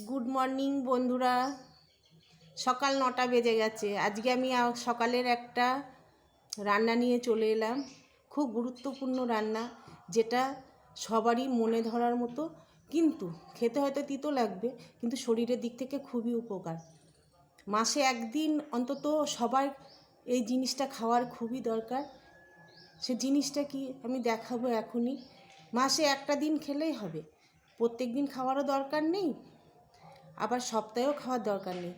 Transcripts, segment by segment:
Good morning বন্ধুরা। সকাল 9টা বেজে গেছে। আজকে আমি সকালের একটা রান্না নিয়ে চলে এলাম। খুব গুরুত্বপূর্ণ রান্না, যেটা সবারই মনে ধরার মতো, কিন্তু খেতে হয়তো তিতো লাগবে, কিন্তু শরীরের দিক থেকে খুবই উপকার। মাসে একদিন অন্তত সবার এই জিনিসটা খাওয়ার খুবই দরকার। সে জিনিসটা কি আমি দেখাবো এখনই। মাসে একটা দিন খেলেই হবে, প্রত্যেক দিন খাওয়ারও দরকার নেই, আবার সপ্তাহেও খাওয়ার দরকার নেই।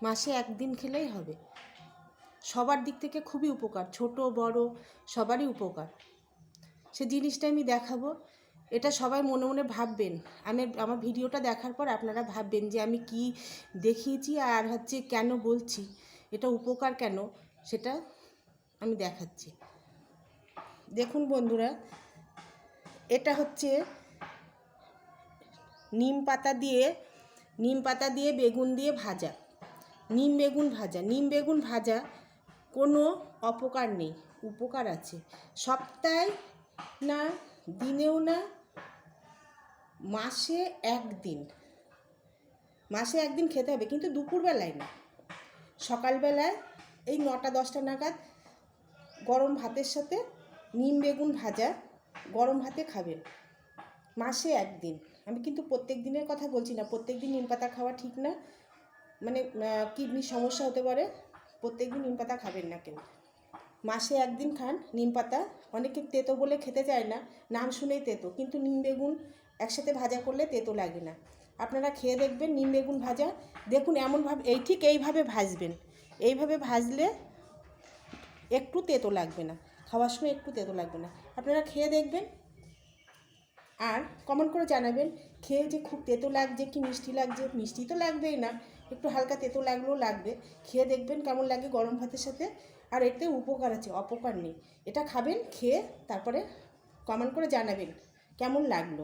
মাসে একদিন খেলেই হবে। সবার দিক থেকে খুবই উপকার, ছোট বড় সবারই উপকার। সে জিনিসটা আমি দেখাবো। এটা সবাই মনে মনে ভাববেন, আমার ভিডিওটা দেখার পর আপনারা ভাববেন যে আমি কি দেখিয়েছি আর কেন বলছি, এটা উপকার কেন, সেটা আমি দেখাচ্ছি। দেখুন বন্ধুরা, এটা নিম পাতা দিয়ে বেগুন দিয়ে ভাজা, নিম বেগুন ভাজা কোনো অপকার নেই, উপকার আছে। সপ্তাহে না, দিনেও না, মাসে একদিন খেতে হবে, কিন্তু দুপুরবেলায় না, সকালবেলায় এই 9টা-10টা নাগাদ গরম ভাতের সাথে নিম বেগুন ভাজা গরম ভাতে খাবেন। মাসে একদিন। আমি কিন্তু প্রত্যেক দিনের কথা বলছি না, প্রত্যেক দিন নিম পাতা খাওয়া ঠিক না, মানে কিডনির সমস্যা হতে পারে। প্রত্যেক দিন নিম পাতা খাবেন না কেউ, মাসে একদিন খান নিম পাতা। অনেকে তেতো বলে খেতে চায় না, নাম শুনেই তেতো, কিন্তু নিম বেগুন একসাথে ভাজা করলে তেতো লাগে না। আপনারা খেয়ে দেখবেন নিম বেগুন ভাজা। দেখুন এমনভাবে এইভাবে ভাজবেন, এইভাবে ভাজলে একটু তেতো লাগবে না, খাওয়ার সময় একটু তেতো লাগবে না। আপনারা খেয়ে দেখবেন আর কমেন্ট করে জানাবেন খেয়ে যে খুব তেতো লাগছে কি মিষ্টি লাগছে। মিষ্টি তো লাগবেই না, একটু হালকা তেতো লাগলেও লাগবে। খেয়ে দেখবেন কেমন লাগে গরম ভাতের সাথে। আর এতে উপকার আছে, অপকার নেই। এটা খাবেন, খেয়ে তারপরে কমেন্ট করে জানাবেন কেমন লাগলো।